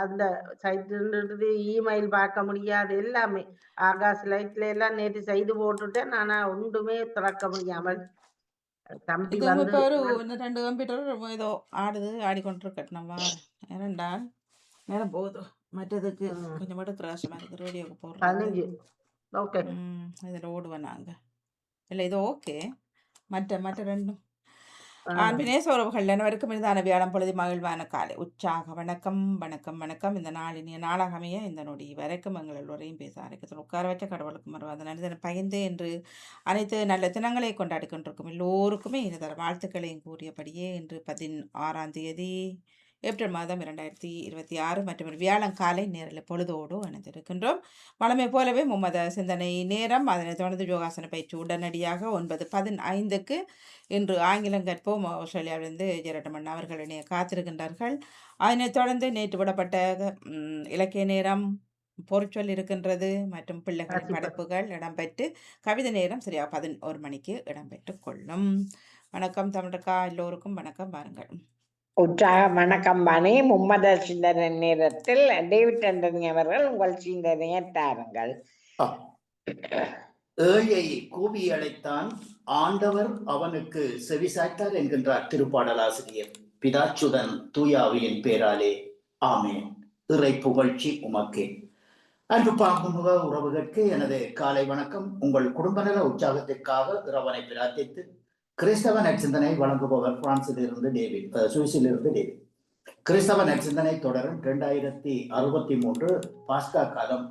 அந்த site email பார்க்க முடியாது எல்லாமே. ஆகாஷ் லைட்ல எல்லாம் நேற்று செய்து போட்டுட்டேன். ஆனா ஒன்றுமே திறக்க முடியாமல் தம்பி இதுவும் வந்து இப்போ ஒரு இந்த 2 கம்ப்யூட்டர் ஏதோ ஆடுது ஆடிக்கொண்டிருக்கட்டும் நான் வாரேன். ஏனென்றால் நேரம் போகுது. மற்றதுக்கு கொஞ்சம் மட்டும் பிரகாசமாக இருக்குது ரேடியோவுக்கு போடுறதுக்கு. 15 ஓகே. இதில் ஓடுவேன் நாங்கள். இல்லை இது ஓகே. மற்ற மற்ற ரெண்டும் ஆ. ஆன்பினேச உறவுகள் அனைவருக்கும் இனிதான வியாழம் பொழுது மகிழ்வான காலை உற்சாக வணக்கம் வணக்கம் வணக்கம். இந்த நாள் இனிய நாளாக அமைய இந்த நொடி வரைக்கும் எங்கள் எல்லோரையும் பேச அரைக்கத்தில் உட்கார வச்ச கடவுளுக்கு மறுவாத நடிதன பகிர்ந்து என்று அனைத்து நல்ல தினங்களை கொண்டாடி கொண்டிருக்கும் எல்லோருக்குமே இனிதர வாழ்த்துக்களையும் கூறியபடியே இன்று 16ஆம் தேதி ஏப்ரல் மாதம் 2026 மற்றும் ஒரு வியாழன் காலை நேரில் பொழுதோடு இணைந்திருக்கின்றோம். வழமை போலவே மும்மத சிந்தனை நேரம், அதனைத் தொடர்ந்து யோகாசன பயிற்சி உடனடியாக 9:15க்கு இன்று ஆங்கிலம் கற்போம் ஆஸ்திரேலியாவிலிருந்து ஜெரட்டமன் அவர்கள் இணைய காத்திருக்கின்றார்கள். அதனைத் தொடர்ந்து நேற்று விடப்பட்ட இலக்கிய நேரம், பொருட்சொல் இருக்கின்றது மற்றும் பிள்ளைகளின் படைப்புகள் இடம்பெற்று கவிதை நேரம் சரியாக 11 மணிக்கு இடம்பெற்றுக் கொள்ளும். வணக்கம் தமிழக்கா, எல்லோருக்கும் வணக்கம். பாருங்கள். உற்சாக வணக்கம் பாணி. மும்மத சிந்தனை நேரத்தில் டேவிட் ஆண்டனி அவர்கள் உங்கள் சிந்தனையை தாருங்கள். ஏழையை கூவி அழைத்தான், ஆண்டவர் அவனுக்கு செவிசாய்த்தார் என்கின்றார் திருப்பாடலாசிரியர். பிதாச்சுதன் தூயாவியின் பேராலே ஆமேன். இறை புகழ்ச்சி உமக்கே. அன்பு பாகுமுக உறவுகளுக்கு எனது காலை வணக்கம். உங்கள் குடும்பநல உற்சாகத்திற்காக இறைவனை பிரார்த்தித்து கிறிஸ்தவ நற்சிந்தனை வழங்குபவர் பிரான்சிலிருந்து டேவிட், சுவிஸிலிருந்து டேவிட். கிறிஸ்தவ நற்சிந்தனை தொடரும் 2063 பாஸ்கா காலம்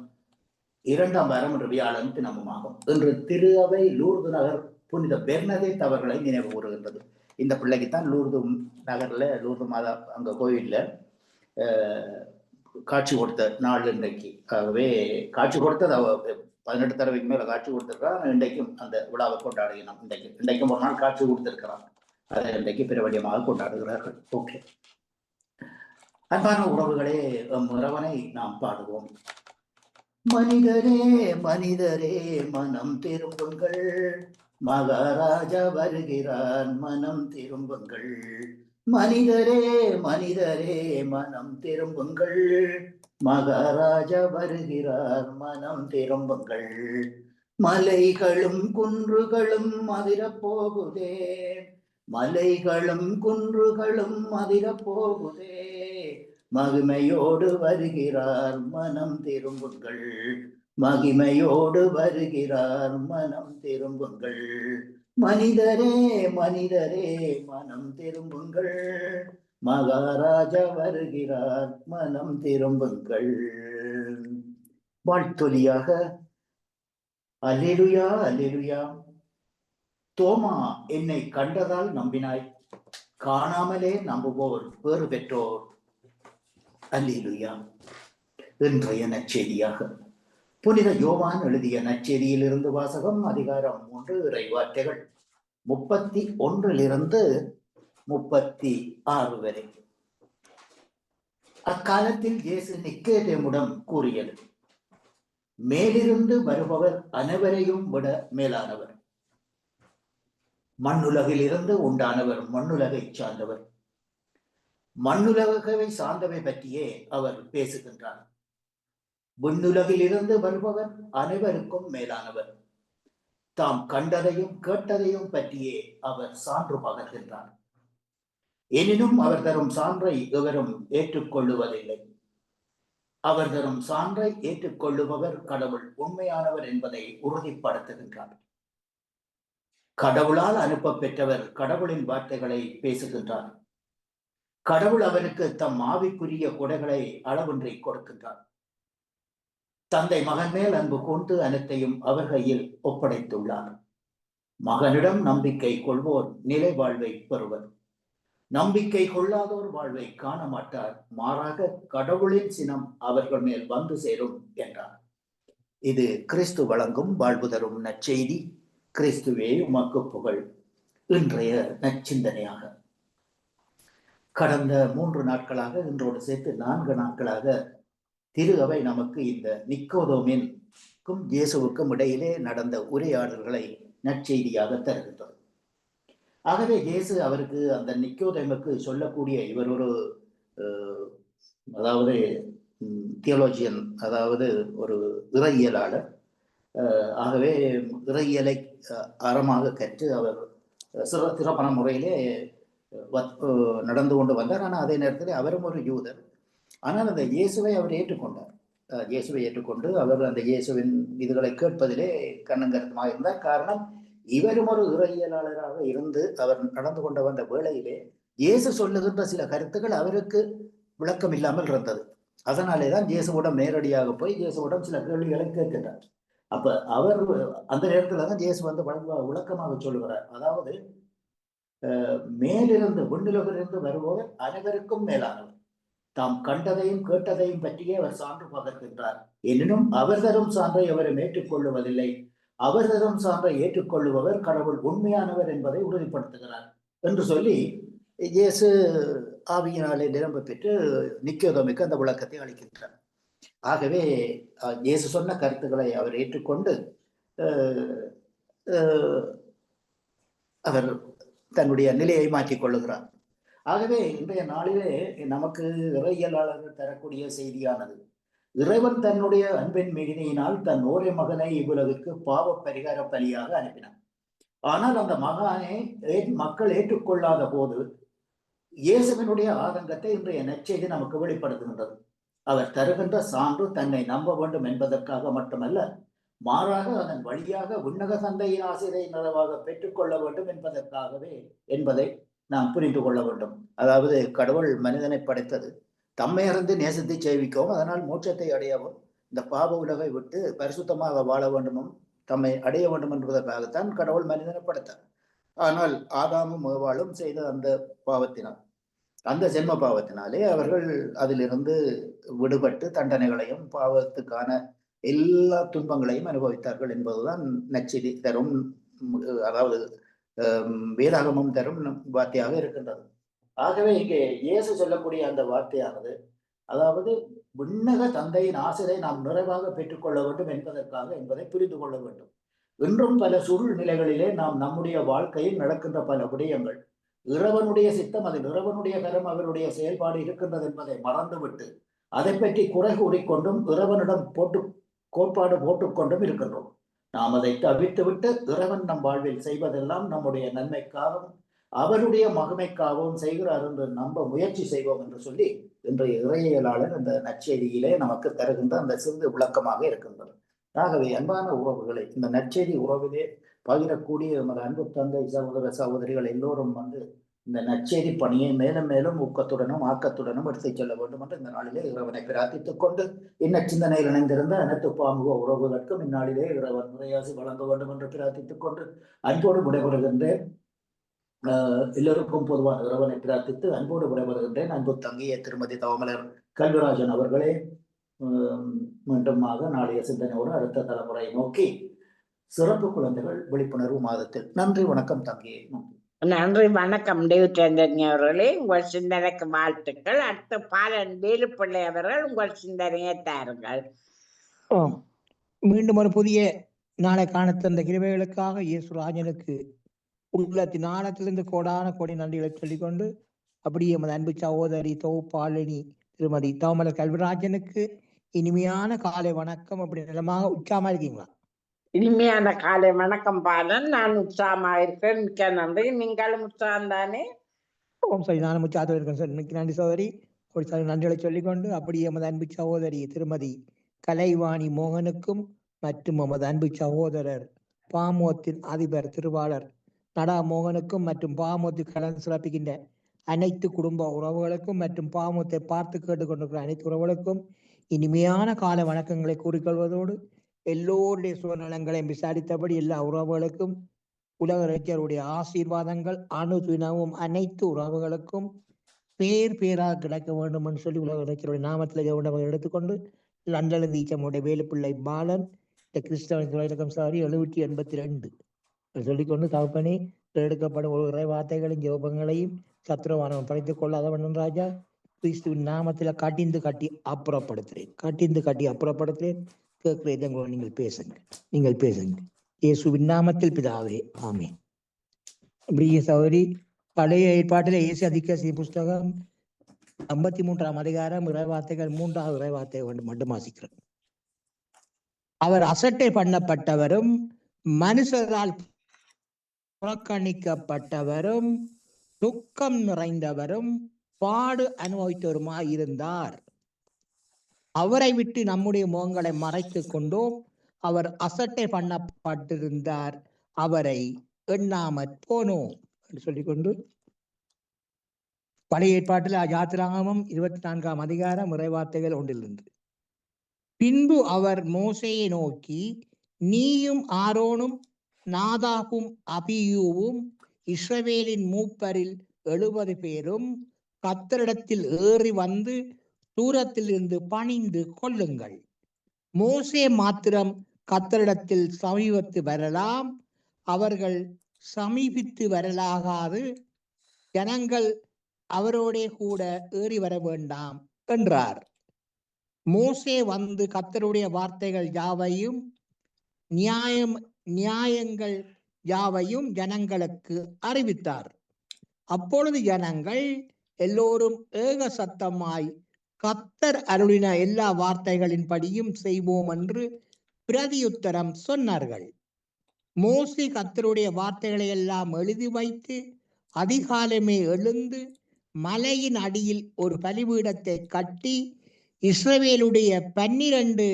2ஆம் வாரம் என்று வியாழன் தினமுமாகும். இன்று திரு அவை லூர்து நகர் புனித பெர்னதேத் அவர்களை நினைவு கூறுகின்றது. இந்த பிள்ளைக்குத்தான் லூர்து நகர்ல லூர்து மாதா அங்க கோயில்ல காட்சி கொடுத்த நாள் இன்றைக்கு. ஆகவே காட்சி கொடுத்தது 18 தடவைக்கு மேல காட்சி கொடுத்திருக்கிறான். இன்றைக்கும் அந்த விழாவை கொண்டாடுகிறோம். இன்றைக்கும் ஒரு நாள் காட்சி கொடுத்திருக்கிறான். அதை இன்றைக்கு பிரபடியமாக கொண்டாடுகிறார்கள். ஓகே, அன்பான உறவுகளே, இறைவனை நாம் பாடுவோம். மனிதரே மனிதரே மனம் திரும்புங்கள், மகாராஜா வருகிறார் மனம் திரும்புங்கள். மனிதரே மனிதரே மனம் திரும்புங்கள், மகாராஜா வருகிறார் மனம் திரும்புங்கள். மலைகளும் குன்றுகளும் அதிரப் போகுதே, மலைகளும் குன்றுகளும் அதிரப் போகுதே. மகிமையோடு வருகிறார் மனம் திரும்புங்கள், மகிமையோடு வருகிறார் மனம் திரும்புங்கள். மனிதரே மனிதரே மனம் திரும்புங்கள், மகாராஜா வருகிறார் மனம் திரும்புங்கள். வாழ்த்தொலியாக அல்லேலூயா அல்லேலூயா. தோமா என்னை கண்டதால் நம்பினாய், காணாமலே நம்புவோர் பேறு பெற்றோர். அல்லேலூயா. இன்றைய நற்செய்தியாக புனித யோவான் எழுதிய நற்செய்தியிலிருந்து வாசகம். அதிகாரம் 3, இறைவார்த்தைகள் 31 36 வரை. அக்காலத்தில் இயேசு நிக்கோதேமுடன் கூறியது, மேலிருந்து வருபவர் அனைவரையும் விட மேலானவர். மண்ணுலகில் இருந்து உண்டானவர் மண்ணுலகை சார்ந்தவர். மண்ணுலகவை சார்ந்தவை பற்றியே அவர் பேசுகின்றார். விண்ணுலகில் இருந்து வருபவர் அனைவருக்கும் மேலானவர். தாம் கண்டதையும் கேட்டதையும் பற்றியே அவர் சான்று பகர்கின்றார். எனினும் அவர் தரும் சான்றை எவரும் ஏற்றுக்கொள்ளுவதில்லை. அவர் தரும் சான்றை ஏற்றுக்கொள்ளுபவர் கடவுள் உண்மையானவர் என்பதை உறுதிப்படுத்துகின்றார். கடவுளால் அனுப்ப பெற்றவர் கடவுளின் வார்த்தைகளை பேசுகின்றார். கடவுள் அவருக்கு தம் ஆவிக்குரிய கொடைகளை அளவின்றி கொடுக்கின்றார். தந்தை மகன் மேல் அன்பு கொண்டு அனைத்தையும் அவர் கையில் ஒப்படைத்துள்ளார். மகனிடம் நம்பிக்கை கொள்வோர் நிலை வாழ்வை பெறுவர். நம்பிக்கை கொள்ளாதோர் வாழ்வை காண மாட்டார். மாறாக கடவுளின் சினம் அவர்கள் மேல் வந்து சேரும் என்றார். இது கிறிஸ்து வழங்கும் வாழ்வு தரும் நற்செய்தி. கிறிஸ்துவே உமக்கு புகழ். இன்றைய நற்சிந்தனையாக கடந்த 3 நாட்களாக, இன்றோடு சேர்த்து 4 நாட்களாக திரு அவை நமக்கு இந்த நிக்கோதேமுக்கும் இயேசுவுக்கும் இடையிலே நடந்த உரையாடல்களை நற்செய்தியாக தருகின்றது. ஆகவே இயேசு அவருக்கு அந்த நிக்கோதேமுக்கு சொல்லக்கூடிய இவர் ஒரு அதாவது தியோலஜியன், அதாவது ஒரு இறையியலாளர். ஆகவே இறையியலை அறமாக கற்று அவர் சிறப்பான முறையிலே நடந்து கொண்டு வந்தார். ஆனால் அதே நேரத்தில் அவரும் ஒரு யூதர். ஆனால் அந்த இயேசுவை அவர் ஏற்றுக்கொண்டார். இயேசுவை ஏற்றுக்கொண்டு அவர் அந்த இயேசுவின் இதுகளை கேட்பதிலே கண்ணங்கருத்துமாக இருந்தார். காரணம், இவரும் ஒரு இறையியலாளராக இருந்து அவர் நடந்து கொண்டு வந்த வேளையிலே இயேசு சொல்லுகின்ற சில கருத்துக்கள் அவருக்கு விளக்கம் இல்லாமல் இருந்தது. அதனாலே தான் இயேசுவிடம் நேரடியாக போய் இயேசுவிடம் சில கேள்விகளை கேட்கின்றார். அப்ப அவர் அந்த நேரத்துல தான் இயேசு வந்து விளக்கமாக சொல்லுகிறார். அதாவது மேலிருந்து விண்ணுலகிலிருந்து வருபவர் அனைவருக்கும் மேலானவர், தாம் கண்டதையும் கேட்டதையும் பற்றியே அவர் சான்று பகர்கின்றார். எனினும் அவர் தரும் சான்றை அவரும் ஏற்றுக்கொள்ளுவதில்லை. அவர் தரும் சான்றை ஏற்றுக்கொள்ளுபவர் கடவுள் உண்மையானவர் என்பதை உறுதிப்படுத்துகிறார் என்று சொல்லி இயேசு ஆவியினாலே நிரம்ப பெற்று நிக்கோதேமுக்கு அந்த விளக்கத்தை அளிக்கின்றார். ஆகவே இயேசு சொன்ன கருத்துக்களை அவர் ஏற்றுக்கொண்டு அவர் தன்னுடைய நிலையை மாற்றிக் கொள்ளுகிறார். ஆகவே இன்றைய நாளிலே நமக்கு இறையியலாளர்கள் தரக்கூடிய செய்தியானது, இறைவன் தன்னுடைய அன்பின் மிகுதியினால் தன் ஒரே மகனை இவ்வுலகிற்கு பாவ பரிகார பலியாக அனுப்பினார். ஆனால் அந்த மகனை மக்கள் ஏற்றுக்கொள்ளாத போது இயேசுவினுடைய ஆதங்கத்தை இன்றைய நற்செய்தி நமக்கு வெளிப்படுத்துகின்றது. அவர் தருகின்ற சான்று தன்னை நம்ப வேண்டும் என்பதற்காக மட்டுமல்ல, மாறாக அதன் வழியாக விண்ணக தந்தையின் ஆசிரியை நிறைவாக பெற்றுக்கொள்ள வேண்டும் என்பதற்காகவே என்பதை நாம் புரிந்து கொள்ள வேண்டும். அதாவது கடவுள் மனிதனை படைத்தது தம்மை அறிந்து நேசத்தை செய்விக்கவும், அதனால் மோட்சத்தை அடையவும், இந்த பாவ உலகை விட்டு பரிசுத்தமாக வாழ வேண்டுமும் தம்மை அடைய வேண்டும் என்பதற்காகத்தான் கடவுள் மனிதனை படைத்தார். ஆனால் ஆதாமும் ஏவாளும் செய்த அந்த பாவத்தினால், அந்த ஜென்ம பாவத்தினாலே அவர்கள் அதிலிருந்து விடுபட்டு தண்டனைகளையும் பாவத்துக்கான எல்லா துன்பங்களையும் அனுபவித்தார்கள் என்பதுதான் நற்செய்தி தரும், அதாவது வேதாகமம் தரும் வார்த்தையாக இருக்கின்றது. ஆகவே இங்கே இயேசு சொல்லக்கூடிய அந்த வார்த்தையானது, அதாவது விண்ணக தந்தையின் ஆசிரை நாம் நிறைவாக பெற்றுக்கொள்ள வேண்டும் என்பதை புரிந்து கொள்ள வேண்டும். இன்றும் பல சூழ்நிலைகளிலே நாம் நம்முடைய வாழ்க்கையில் நடக்கின்ற பல விடயங்கள் இறைவனுடைய சித்தம், அதில் இறைவனுடைய கரம், அவருடைய செயல்பாடு இருக்கின்றது என்பதை மறந்துவிட்டு அதை பற்றி குறை கூறிக்கொண்டும் இறைவனிடம் கோட்பாடு போட்டுக்கொண்டும் இருக்கின்றோம். நாம் அதை தவிர்த்துவிட்டு இறைவன் நம் வாழ்வில் செய்வதெல்லாம் நம்முடைய நன்மைக்காகவும் அவருடைய மகிமைக்காகவும் செய்கிறார் என்று நம்ப முயற்சி செய்வோம் என்று சொல்லி இன்றைய இறையியலாளர் இந்த நற்செய்தியிலே நமக்கு தருகின்ற அந்த சிறு விளக்கமாக இருக்கின்றது. ஆகவே அன்பான உறவுகளை, இந்த நற்செய்தி உறவிலே பகிரக்கூடிய நமது அன்பு தந்தை சகோதர சகோதரிகள் எல்லோரும் வந்து இந்த நற்செய்தி பணியை மேலும் மேலும் ஊக்கத்துடனும் ஆக்கத்துடனும் எடுத்துச் செல்ல வேண்டும் என்று இந்த நாளிலே இறைவனை பிரார்த்தித்துக் கொண்டு, இன்ன சிந்தனையில் இணைந்திருந்த அனைத்து பாமுக உறவுகளுக்கும் இந்நாளிலே இறைவன் முறையாசி வழங்க வேண்டும் என்று பிரார்த்தித்துக் கொண்டு அன்போடு விடைபெறுகின்றேன். எல்லோருக்கும் பொதுவான இறைவனை பிரார்த்தித்து அன்போடு விடைபெறுகின்றேன். அன்பு தங்கிய திருமதி தவமலர் கல்விராஜன் அவர்களே, மீண்டுமாக நாளைய சிந்தனையோடு அடுத்த தலைமுறை நோக்கி சிறப்பு குழந்தைகள் விழிப்புணர்வு மாதத்தில். நன்றி, வணக்கம் தங்கியே. நன்றி, வணக்கம் டேவிட் அவர்களே. உங்கள் சிந்தனைக்கு வாழ்த்துக்கள். அடுத்த பாலன் வேலுப்பிள்ளை அவர்கள் உங்கள் சிந்தனையை தாருங்கள். மீண்டும் ஒரு புதிய நாளை காண தந்த கிருபைகளுக்காக இயேசுராஜனுக்கு உள்ளத்தின் ஆழத்திலிருந்து கோடான கோடி நன்றிகளை சொல்லிக்கொண்டு, அப்படியே எமது அன்பு சகோதரி தொகுப்பாளினி திருமதி தவமலர் கல்விராஜனுக்கு இனிமையான காலை வணக்கம். அப்படி நிலமாக உற்சாகமா இருக்கீங்களா? இனிமையான காலை வணக்கம் பாலன். நான் உற்சாகமாக இருக்கேன். மிக்க நன்றி. நீங்களும் உற்சாகம் தானே? சரி, நானும் உற்சாகத்தோடு இருக்கேன் சார். மிக்க நன்றி சகோதரி. ஒரு சில நன்றிகளை சொல்லிக்கொண்டு, அப்படியே எமது அன்பு சகோதரி திருமதி கலைவாணி மோகனுக்கும் மற்றும் எமது அன்பு சகோதரர் பாமோத்தின் அதிபர் திருவாளர் நடா மோகனுக்கும் மற்றும் பாமோத்து கலந்து சிறப்பிக்கின்ற அனைத்து குடும்ப உறவுகளுக்கும் மற்றும் பாமோத்தை பார்த்து கேட்டுக்கொண்டிருக்கிற அனைத்து உறவுகளுக்கும் இனிமையான கால வணக்கங்களை கூறிக்கொள்வதோடு, எல்லோருடைய சுயநலங்களையும் விசாரித்தபடி எல்லா உறவுகளுக்கும் உலக இறைச்சருடைய ஆசீர்வாதங்கள் அணுதினமும் அனைத்து உறவுகளுக்கும் பேர் பேராக கிடைக்க வேண்டும் என்று சொல்லி உலக இறைச்சருடைய நாமத்தில் எடுத்துக்கொண்டு லண்டனில் ஈச்சமுடைய வேலுப்பிள்ளை பாலன் கிறிஸ்தவ சாரி 782 சொல்லிக்கொண்டு தகப்பனே எடுக்கப்படும் ஒரு இறை வார்த்தைகளின் ஜோபங்களையும் சத்ருவானவன் படைத்துக் கொள்ளாதவன் ராஜா கிறிஸ்துவின் நாமத்தில் கட்டிந்து கட்டி அப்புறப்படுத்துறேன். கேட்கிறேன், நீங்கள் பேசுங்க. இயேசுவின் நாமத்தில் பிதாவே, ஆமென். பிரிய சகோதரி, பழைய ஏற்பாட்டில் இயேசு அதிகாசி புஸ்தகம் 53ஆம் அதிகாரம் இறைவார்த்தைகள் 3வது இறைவார்த்தை மட்டும் வாசிக்கிறேன். அவர் அசட்டை பண்ணப்பட்டவரும் மனுஷரால் புறக்கணிக்கப்பட்டவரும் துக்கம் நிறைந்தவரும் பாடு அனுபவித்தவருமாய் இருந்தார். அவரை விட்டு நம்முடைய முகங்களை மறைத்துக் கொண்டோம். அவர் அசட்டை பண்ணப்பட்டிருந்தார், அவரை எண்ணாமற் போனோம் என்று சொல்லிக்கொண்டு பழைய ஏற்பாட்டில் யாத்திராகமம் 24ஆம் அதிகாரம் இறைவார்த்தைகள் 1 பின்பு அவர் மோசேயை நோக்கி, நீயும் ஆரோனும் நாதாபும் அபியூவும் இஸ்ரவேலின் மூப்பரில் 70 பேரும் கர்த்தரிடத்தில் ஏறி வந்து தூரத்தில் இருந்து பணிந்து கொள்ளுங்கள். மோசே மாத்திரம் கர்த்தரிடத்தில் சமீபத்து வரலாம், அவர்கள் சமீபித்து வரலாகாது. ஜனங்கள் அவரோடே கூட ஏறி வர வேண்டாம் என்றார். மோசே வந்து கர்த்தருடைய வார்த்தைகள் யாவையும் நியாயங்கள் யாவையும் ஜனங்களுக்கு அறிவித்தார். அப்பொழுது ஜனங்கள் எல்லோரும் ஏக சத்தமாய் கர்த்தர் அருளின எல்லா வார்த்தைகளின்படியும் செய்வோம் என்று பிரதியுத்தரம் சொன்னார்கள். மோசே கர்த்தருடைய வார்த்தைகளை எல்லாம் எழுதி வைத்து அதிகாலமே எழுந்து மலையின் அடியில் ஒரு பலிபீடத்தை கட்டி இஸ்ரவேலுடைய 12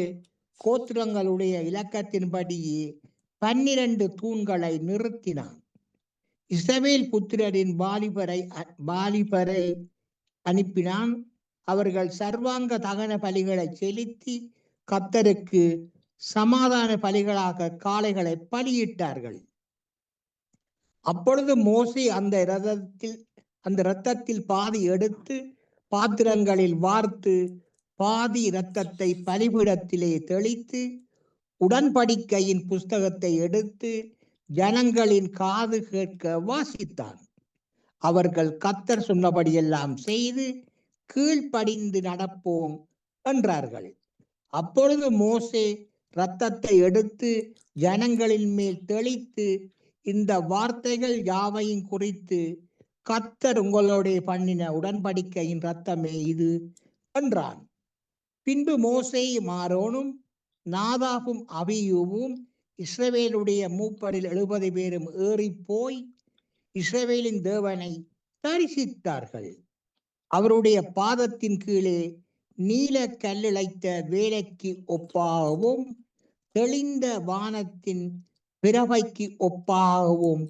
கோத்திரங்களுடைய இலக்கத்தின்படியே 12 தூண்களை நிறுத்தினான். இஸ்ரவேல் புத்திரரின் வாலிபரை அனுப்பினான். அவர்கள் சர்வாங்க தகன பலிகளை செலுத்தி கர்த்தருக்கு சமாதான பலிகளாக காளைகளை பலியிட்டார்கள். அப்பொழுது மோசே அந்த இரத்தத்தில் பாதி எடுத்து பாத்திரங்களில் வார்த்து பாதி இரத்தத்தை பலிபீடத்திலே தெளித்து உடன்படிக்கையின் புஸ்தகத்தை எடுத்து ஜனங்களின் காது கேட்க வாசித்தான். அவர்கள் கர்த்தர் சொன்னபடியெல்லாம் செய்து கீழ்ப்படிந்து நடப்போம் என்றார்கள். அப்பொழுது மோசே இரத்தத்தை எடுத்து ஜனங்களின் மேல் தெளித்து, இந்த வார்த்தைகள் யாவையும் குறித்து கர்த்தர் உங்களோட பண்ணின உடன்படிக்கையின் இரத்தமே இது என்றான். பின்பு மோசேயும் ஆரோனும் நாதாபும் அபியூவும் இஸ்ரவேலுடைய மூப்பரில் 70 பேரும் ஏறி போய் இஸ்ரவேலின் தேவனை தரிசித்தார்கள். அவருடைய பாதத்தின் கீழே நீல கல்லிழைத்த வேலைக்கு ஒப்பாகவும் தெளிந்த வானத்தின் பிறவைக்கு ஒப்பாகவும்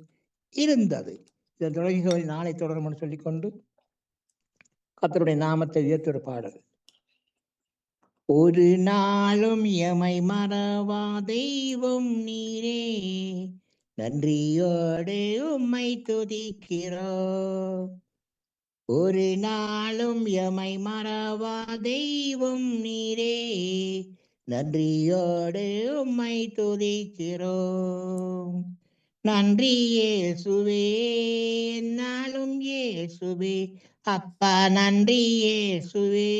இருந்தது. இதன் தொடர்களை நாளை தொடரும் சொல்லிக்கொண்டு கர்த்தருடைய நாமத்தை உயர்த்துகிற பாடல். ஒரு நாளும் எமை மறவா தெய்வம் நீரே, நன்றியோடு உம்மை துதிக்கிறோம். ஒரு நாளும் எமை மறவா தெய்வம் நீரே, நன்றியோடு உம்மை துதிக்கிறோம். நன்றி இயேசுவே, என்னாலும் இயேசுவே, அப்பா நன்றி இயேசுவே,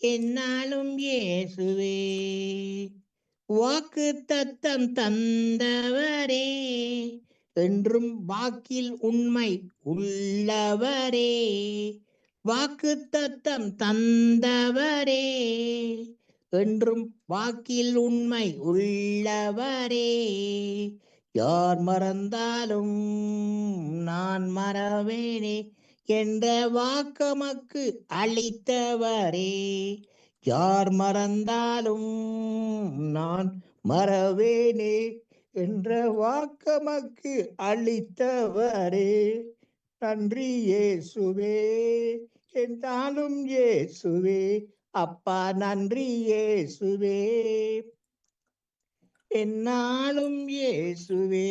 என்னாலும் இயேசுவே. வாக்கு தத்தம் தந்தவரே, என்றும் வாக்கில் உண்மை உள்ளவரே. வாக்கு தத்தம் தந்தவரே, என்றும் வாக்கில் உண்மை உள்ளவரே. யார் மறந்தாலும் நான் மறவேனே என்ற வாக்கமக்கு அளித்தவரே. யார் மறந்தாலும் நான் மறவேனே என்ற வாக்கமக்கு அளித்தவரே. நன்றி இயேசுவே, என்றாலும் இயேசுவே, அப்பா நன்றி இயேசுவே, என்னாலும் இயேசுவே.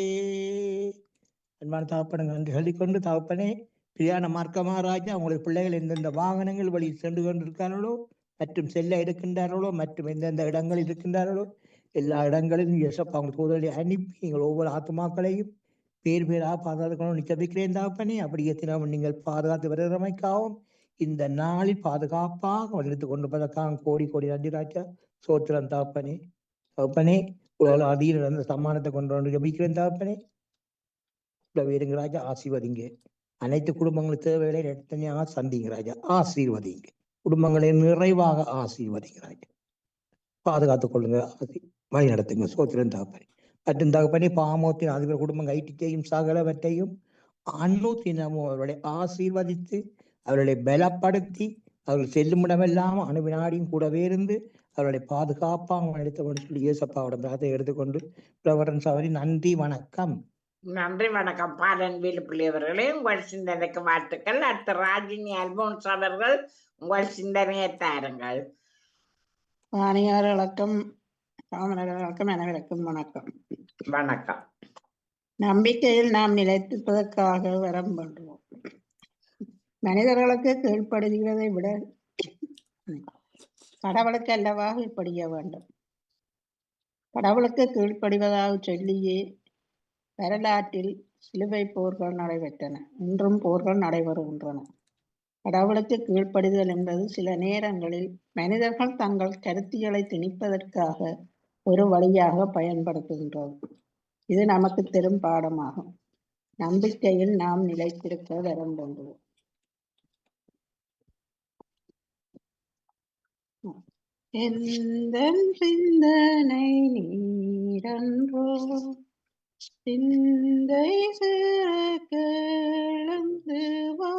அன்பான தகப்பனுங்க நன்றி சொல்லிக்கொண்டு, தகப்பனே பிரியான மார்க்கமாராஜா, உங்களுடைய பிள்ளைகள் எந்தெந்த வாகனங்கள் வழி சென்று கொண்டிருக்கிறார்களோ மற்றும் செல்ல இருக்கின்றார்களோ மற்றும் எந்தெந்த இடங்களில் இருக்கின்றார்களோ எல்லா இடங்களிலும் இயேசப்பா அவங்களுக்கு உதவி அனுப்பி நீங்கள் ஒவ்வொரு ஆத்மாக்களையும் பேர் பேராக பாதுகாத்துக்கணும் நிச்சயிக்கிறேன் தகப்பனே. அப்படியே தினமும் நீங்கள் பாதுகாத்து வருகிறமைக்காகவும் இந்த நாளில் பாதுகாப்பாக வழித்து கொண்டு போவதற்காக கோடி கோடி நன்றி ராஜா. சோத்திரம் தகப்பனே. தகப்பனே உலக அதிக நடந்த சம்மானத்தை கொண்டு வந்து ஜபிக்கிறேன் தகப்பனே. வீடுங்க ராஜா, ஆசீர்வதிங்க. அனைத்து குடும்பங்களும் தேவைகளை இரட்டனையாக சந்திங்க ராஜா. ஆசீர்வதிங்க குடும்பங்களை நிறைவாக ஆசீர்வதிங்க ராஜா. பாதுகாத்துக் கொள்ளுங்க, வழி நடத்துங்க. சோத்திரம் தகப்பனே. மற்றும் தகப்பனே பாமோத்தின் அதிபர் குடும்பம் ஐட்டிக்கையும் சகலவற்றையும் அன்னுத்தினமும் அவர்களை ஆசீர்வதித்து அவர்களை பலப்படுத்தி அவர்கள் செல்லும் இடமெல்லாம் அணுவினாடியும் கூடவே இருந்து அவர்களை பாதுகாப்பாக எடுத்துக்கொண்டு சொல்லி இயேசப்பாவோட பிரார்த்தனை எடுத்துக்கொண்டு பிரவரன் சவரி நன்றி வணக்கம். நன்றி வணக்கம். பாலன் வேலுப்பிள்ளை அவர்களே, உங்கள் சிந்தனைக்கு வாழ்த்துக்கள். அடுத்த ராஜினி அல்போன்ஸ் அவர்கள் உங்கள் சிந்தனையை தாருங்கள். வாணியார் வணக்கம், ராமநகர் வணக்கம், அனைவருக்கும் வணக்கம். வணக்கம். நம்பிக்கையில் நாம் நிலைத்திருப்பதற்காக வரம் பண்றோம். மனிதர்களுக்கு கீழ்ப்படுகிறதை விட கடவுளுக்கு அல்லவா கீழ்ப்படிய வேண்டும். கடவுளுக்கு கீழ்ப்படிவதாக சொல்லியே வரலாற்றில் சிலுவை போர்கள் நடைபெற்றன, இன்றும் போர்கள் நடைபெறுகின்றன. கடவுளுக்கு கீழ்ப்படிதல் என்பது சில நேரங்களில் மனிதர்கள் தங்கள் கருத்தியலை திணிப்பதற்காக ஒரு வழியாக பயன்படுத்துகின்றது. இது நமக்கு பெரும் பாடமாகும். நம்பிக்கையில் நாம் நிலைத்திருக்க வரம் வேண்டுவோம். எந்த சிந்தனை நீரன்றோ சிந்தை கிளந்து வா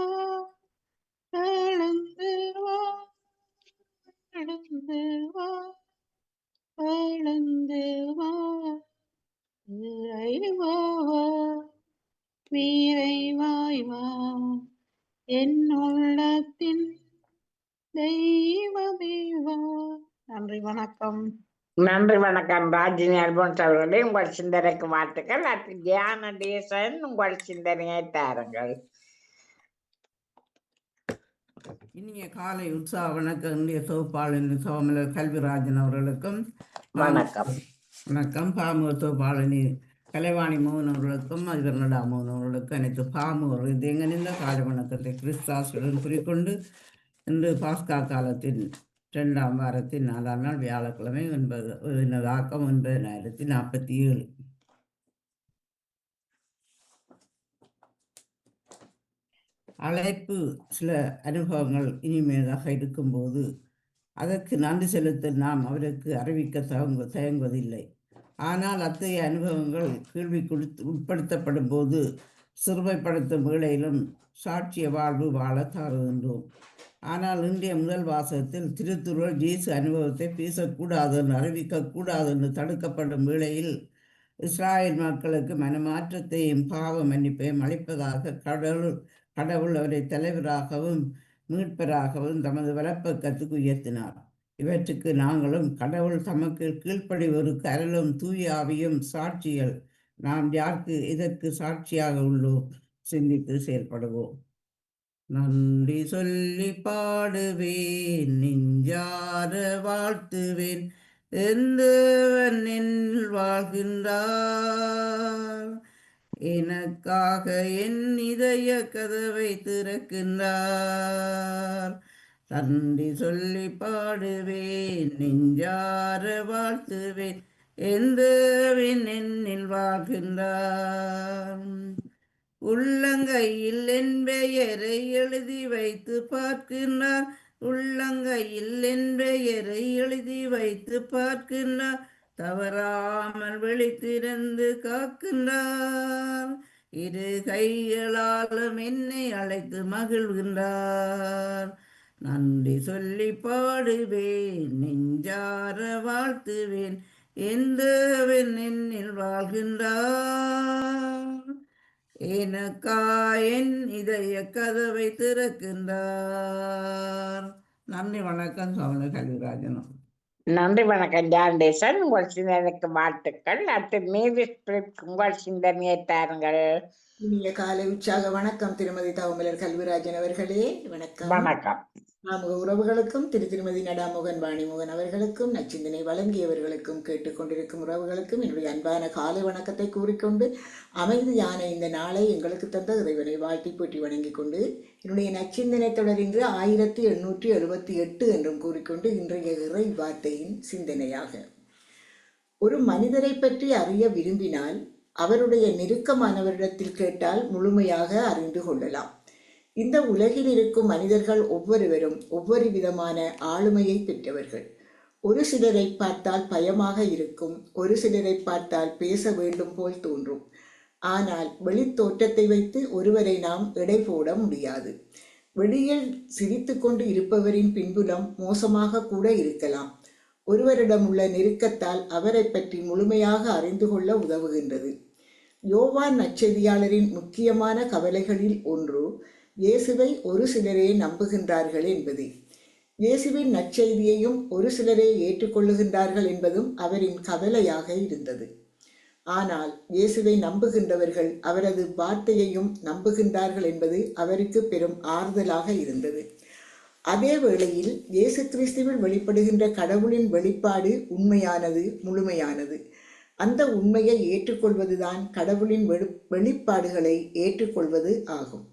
கலந்து வா கடந்து வா கலந்து வா இறைவா வீரைவாய் வா என் உள்ளத்தின் தெய்வ தேவா. நன்றி வணக்கம். நன்றி வணக்கம் ராஜினி அல்போன்ஸ் அவர்களே, உங்கள் சிந்தனைக்கு வாழ்த்துக்கள். அடுத்து தியான தேசன் உங்கள் சிந்தனையை தாருங்கள். இனிய காலை உற்சாக வணக்கம். இந்திய தொகுப்பாளன் சோமலர் கல்விராஜன் அவர்களுக்கும் வணக்கம். வணக்கம். பாமு தொகுப்பாளனி கலைவாணி மோகன் அவர்களுக்கும் அதிபர் நடா மோகன் அவர்களுக்கும் அனைத்து பாமு எங்கனிந்த காலை வணக்கத்தை கிறிஸ்தாசுடன் குறிக்கொண்டு இன்று பாஸ்கா காலத்தின் 2ஆம் வாரத்தின் 4ஆம் நாள் வியாழக்கிழமை 9 ஆக்கம் 9047. அழைப்பு சில அனுபவங்கள் இனிமேலாக இருக்கும்போது அதற்கு நன்றி செலுத்த நாம் அவருக்கு அறிவிக்க தயங்குவதில்லை. ஆனால் அத்தகைய அனுபவங்கள் கேள்விக்கு உட்படுத்தப்படும் போது சிறுமைப்படுத்தும் வேளையிலும் சாட்சிய வாழ்வு வாழ தாருகின்றோம். ஆனால் இன்றைய முதல் வாசகத்தில் திருத்துருவல் இயேசு அனுபவத்தை பேசக்கூடாது என்று அறிவிக்கக்கூடாது என்று தடுக்கப்படும் வேளையில் இஸ்ராயல் மக்களுக்கு மனமாற்றத்தையும் பாவ மன்னிப்பையும் அளிப்பதாக கடவுள் அவரை தலைவராகவும் மீட்பராகவும் தமது வலப்பக்கத்துக்கு உயர்த்தினார். இவற்றுக்கு நாங்களும் கடவுள் தமக்கு கீழ்ப்படிவோருக்கு அருளும் தூய ஆவியும் சாட்சிகள். நாம் யாருக்கு இதற்கு சாட்சியாக உள்ளோம்? சிந்தித்து செயல்படுவோம். நன்றி சொல்லி பாடுவேன், நெஞ்சார வாழ்த்துவேன், எந்தவன் என்னில் வாழ்கின்றார், எனக்காக என் இதய கதவை திறக்கின்றார். நன்றி சொல்லி பாடுவேன், நெஞ்சார வாழ்த்துவேன், எந்தவன் என்னில் வாழ்கின்றார். உள்ளங்கையில் என் பெயரை எழுதி வைத்து பார்க்கின்றார், உள்ளங்கையில் என் பெயரை எழுதி வைத்து பார்க்கின்றார், தவறாமல் விழித்திருந்து காக்கின்றார், இரு கைகளாலும் என்னை அழைத்து மகிழ்கின்றார். நன்றி சொல்லி பாடுவேன், நெஞ்சார வாழ்த்துவேன், எந்தவன் என்னில் வாழ்கின்றார், எனக்கா என் இதய கதவை திறக்கின்றார். நன்றி வணக்கம். சோமலர் கல்விராஜன். நன்றி வணக்கம் ஜான்டேசன், உங்கள் சிந்தனைக்கு வாழ்த்துக்கள். அடுத்து மேவிஸ் உங்கள் சிந்தனையை தாருங்கள். இனிய காலை உற்சாக வணக்கம் திருமதி தவமலர் கல்விராஜன் அவர்களே. வணக்கம். வணக்கம். நாம உறவுகளுக்கும் திருமதி நடாமோகன் வாணிமோகன் அவர்களுக்கும் நச்சிந்தனை வழங்கியவர்களுக்கும் கேட்டுக்கொண்டிருக்கும் உறவுகளுக்கும் என்னுடைய அன்பான காலை வணக்கத்தை கூறிக்கொண்டு அமைதியான இந்த நாளை எங்களுக்கு தந்த இறைவனை வாழ்த்தி போற்றி வணங்கிக் கொண்டு என்னுடைய நச்சிந்தனை தொடர்ந்து 1878 என்றும் கூறிக்கொண்டு இன்றைய இறை வார்த்தையின் சிந்தனையாக, ஒரு மனிதரை பற்றி அறிய விரும்பினால் அவருடைய நெருக்கமானவரிடத்தில் கேட்டால் முழுமையாக அறிந்து கொள்ளலாம். இந்த உலகில் இருக்கும் மனிதர்கள் ஒவ்வொருவரும் ஒவ்வொரு விதமான ஆளுமையை பெற்றவர்கள். ஒரு சிலரை பார்த்தால் பயமாக இருக்கும், ஒரு சிலரை பார்த்தால் பேச வேண்டும் போல் தோன்றும். ஆனால் வெளித்தோற்றத்தை வைத்து ஒருவரை நாம் எடை போட முடியாது. வெளியில் சிரித்து கொண்டு இருப்பவரின் பின்புலம் மோசமாக கூட இருக்கலாம். ஒருவரிடம் உள்ள நெருக்கத்தால் அவரை பற்றி முழுமையாக அறிந்து கொள்ள உதவுகின்றது. யோவான் நற்செய்தியாளரின் முக்கியமான கவலைகளில் ஒன்று இயேசுவை ஒரு சிலரே நம்புகின்றார்கள் என்பதே. இயேசுவின் நற்செய்தியையும் ஒரு சிலரே ஏற்றுக்கொள்ளுகின்றார்கள் என்பதும் அவரின் கவலையாக இருந்தது. ஆனால் இயேசுவை நம்புகின்றவர்கள் அவரது வார்த்தையையும் நம்புகின்றார்கள் என்பது அவருக்கு பெரும் ஆறுதலாக இருந்தது. அதே வேளையில் இயேசு கிறிஸ்துவில் வெளிப்படுகின்ற கடவுளின் வெளிப்பாடு உண்மையானது, முழுமையானது. அந்த உண்மையை ஏற்றுக்கொள்வதுதான் கடவுளின் வெளிப்பாடுகளை ஏற்றுக்கொள்வது ஆகும்.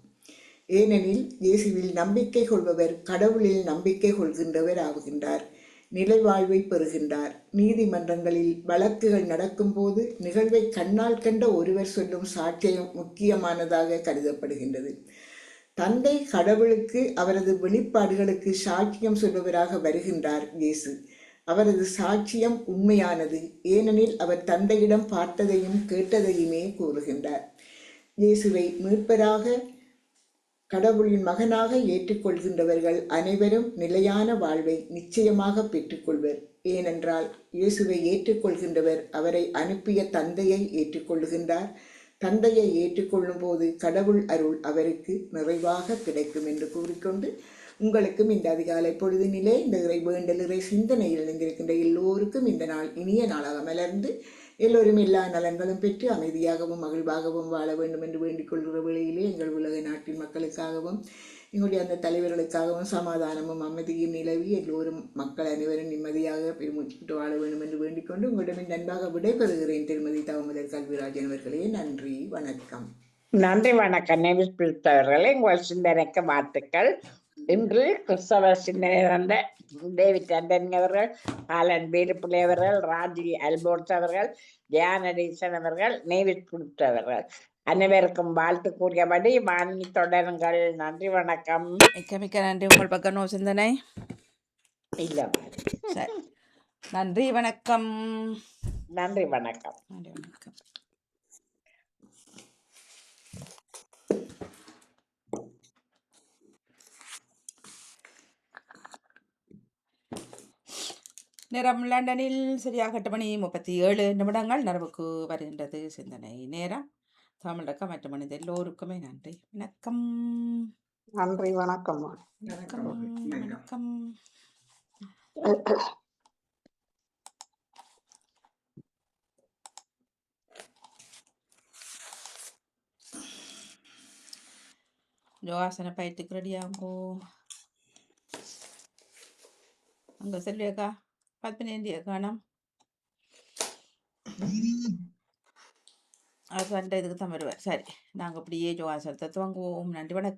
ஏனெனில் இயேசுவில் நம்பிக்கை கொள்பவர் கடவுளில் நம்பிக்கை கொள்கின்றவர் ஆகின்றார், நிலைவாழ்வை பெறுகின்றார். நீதிமன்றங்களில் வழக்குகள் நடக்கும்போது நிகழ்வை கண்ணால் கண்ட ஒருவர் சொல்லும் சாட்சியம் முக்கியமானதாக கருதப்படுகின்றது. தந்தை கடவுளுக்கு அவரது வெளிப்பாடுகளுக்கு சாட்சியம் சொல்பவராக வருகின்றார் இயேசு. அவரது சாட்சியம் உண்மையானது, ஏனெனில் அவர் தந்தையிடம் பார்த்ததையும் கேட்டதையுமே கூறுகின்றார். இயேசுவை மீட்பராக கடவுளின் மகனாக ஏற்றுக்கொள்கின்றவர்கள் அனைவரும் நிலையான வாழ்வை நிச்சயமாக பெற்றுக்கொள்வர். ஏனென்றால் இயேசுவை ஏற்றுக்கொள்கின்றவர் அவரை அனுப்பிய தந்தையை ஏற்றுக்கொள்ளுகின்றார். தந்தையை ஏற்றுக்கொள்ளும் போது கடவுள் அருள் அவருக்கு நிறைவாக கிடைக்கும் என்று கூறிக்கொண்டு, உங்களுக்கும் இந்த அதிகாலை பொழுதினிலே இந்த இறை வேண்டல் இறை சிந்தனையில் இணைந்திருக்கின்ற எல்லோருக்கும் இந்த நாள் இனிய நாளாக மலர்ந்து எல்லோரும் எல்லா நலன்களும் பெற்று அமைதியாகவும் மகிழ்வாகவும் வாழ வேண்டும் என்று வேண்டிக் கொள்கிற வேளையிலே எங்கள் உலக நாட்டின் மக்களுக்காகவும் எங்களுடைய அந்த தலைவர்களுக்காகவும் சமாதானமும் அமைதியும் நிலவி எல்லோரும் மக்கள் அனைவரும் நிம்மதியாக பெருமூச்சு வாழ வேண்டும் என்று வேண்டிக் கொண்டு உங்களிடம் நன்பாக விடைபெறுகிறேன். திருமதி தவமலர் கல்விராஜன் அவர்களே, நன்றி, வணக்கம். நன்றி, வணக்கம். நேவிஸ் பிடித்தவர்களே, உங்கள் சிந்தனைக்கு வாழ்த்துக்கள். இன்று கிறிஸ்தவ சிந்தனை தந்த டேவிட் ஆண்டனி அவர்கள், பாலன் வேலுப்பிள்ளை அவர்கள், ராஜி அல்போர்ட்ஸ் அவர்கள், தியானடீசன் அவர்கள், நேவிஸ் பிடித்தவர்கள் அனைவருக்கும் வாழ்த்து கூறியபடி வாங்கி தொடருங்கள். நன்றி, வணக்கம். மிக்க மிக்க நன்றி. உங்கள் பக்கம் சிந்தனை இல்ல, சரி. நன்றி, வணக்கம். நன்றி, வணக்கம். நன்றி, வணக்கம். நேரம் லண்டனில் சரியாக 8:37 நிறைவுக்கு வருகின்றது சிந்தனை நேரம். தமிழக மற்ற மனித எல்லோருக்குமே நன்றி, வணக்கம். நன்றி, வணக்கம். வணக்கம், வணக்கம். யோகாசன பயிற்சிக்கு ரெடியாகோ. அங்கே செல்வியக்கா 10 காணும். அது இதுக்கு தான் வருவார். சரி, நாங்கள் அப்படியே யோகாசனத்தை துவங்குவோம். நன்றி, வணக்கம்.